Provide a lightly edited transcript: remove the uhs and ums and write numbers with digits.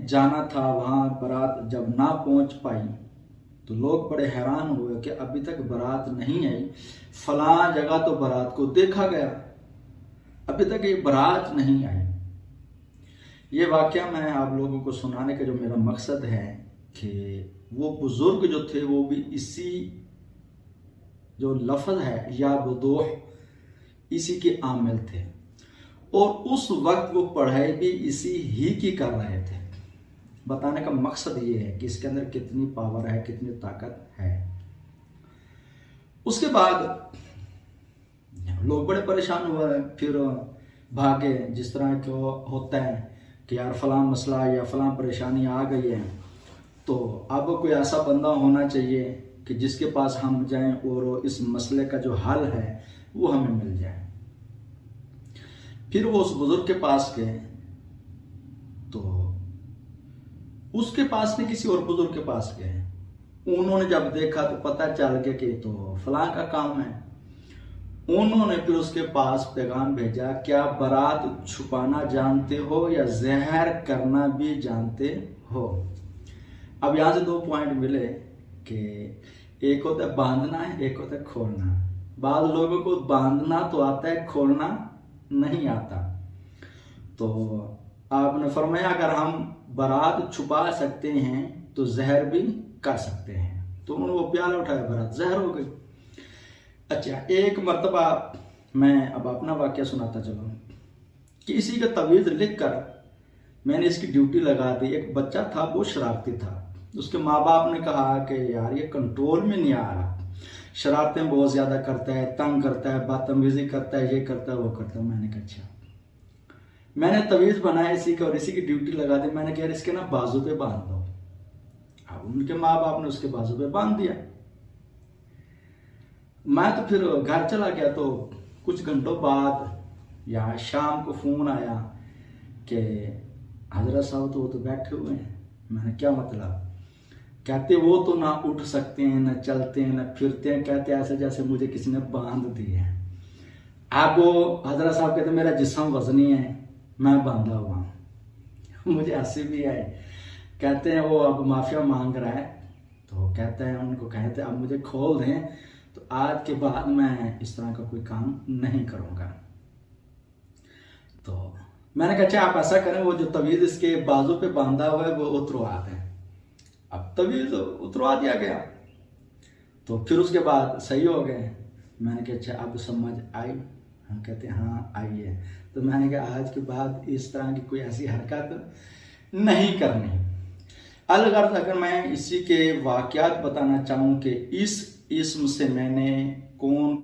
जाना था वहाँ बारात जब ना पहुँच पाई तो लोग बड़े हैरान हुए कि अभी तक बारात नहीं आई, फलां जगह तो बारात को देखा गया, अभी तक ये बारात नहीं आई। ये वाकया मैं आप लोगों को सुनाने का जो मेरा मकसद है कि वो बुजुर्ग जो थे वो भी इसी जो लफ्ज़ है या वदूह इसी के आमिल थे और उस वक्त वो पढ़ाई भी इसी ही की कर रहे थे। बताने का मकसद ये है कि इसके अंदर कितनी पावर है, कितनी ताकत है। उसके बाद लोग बड़े परेशान हुए, फिर भागे। जिस तरह को होता है कि यार फलां मसला या फलां परेशानी आ गई है तो अब कोई ऐसा बंदा होना चाहिए कि जिसके पास हम जाएं और इस मसले का जो हल है वो हमें मिल जाए। फिर वो उस बुजुर्ग के पास गए तो उसके पास नहीं, किसी और बुजुर्ग के पास गए। उन्होंने जब देखा तो पता चल गया कि तो फलां का काम है। उन्होंने फिर उसके पास पैगाम भेजा, क्या बारात छुपाना जानते हो या जहर करना भी जानते हो। अब यहां से दो पॉइंट मिले कि एक होता है बांधना है, एक होता है खोलना। बाद लोगों को बांधना तो आता है, खोलना नहीं आता। तो आपने फरमाया अगर हम बारात छुपा सकते हैं तो जहर भी कर सकते हैं। तो उन्होंने वो प्याला उठाया, बारात जहर हो गई। अच्छा, एक मर्तबा मैं अब अपना वाक्य सुनाता चलूँ कि इसी का तवीज़ लिख कर मैंने इसकी ड्यूटी लगा दी। एक बच्चा था, वो शरारती था। उसके माँ बाप ने कहा कि यार ये कंट्रोल में नहीं आ रहा, शरारतें बहुत ज़्यादा करता है, तंग करता है, बदतमीजी करता है, ये करता है, वो करता है। मैंने कहा अच्छा, मैंने तवीज़ बनाया इसी का और इसी की ड्यूटी लगा दी। मैंने कहा इसके ना बाजू पे बांध दो। अब उनके माँ बाप ने उसके बाजू पे बांध दिया। मैं तो फिर घर चला गया। तो कुछ घंटों बाद या शाम को फ़ोन आया कि हजरत साहब तो वो तो बैठे हुए हैं। मैंने क्या मतलब? कहते वो तो ना उठ सकते हैं, ना चलते हैं, ना फिरते हैं। कहते ऐसे जैसे मुझे किसी ने बांध दिए है। अब वो हजरत साहब कहते मेरा जिस्म वजनी है, मैं बांधा हुआ हूँ। मुझे हंसी भी आए। कहते हैं वो अब माफिया मांग रहा है। तो कहते हैं, उनको कहते अब मुझे खोल दें तो आज के बाद मैं इस तरह का कोई काम नहीं करूँगा। तो मैंने कहा अच्छा आप ऐसा करें, वो जो तवीज़ इसके बाजू पे बांधा हुआ है वो उतरवा दें। अब तवीज़ उतरवा दिया गया। तो फिर उसके बाद सही हो गए। मैंने कहा अच्छा अब समझ आई? हम कहते हैं हाँ आई है। तो मैंने कहा आज के बाद इस तरह की कोई ऐसी हरकत नहीं करनी। अलगर्ज अगर मैं इसी के वाक़यात बताना चाहूँ कि इस इस्म से मैंने कौन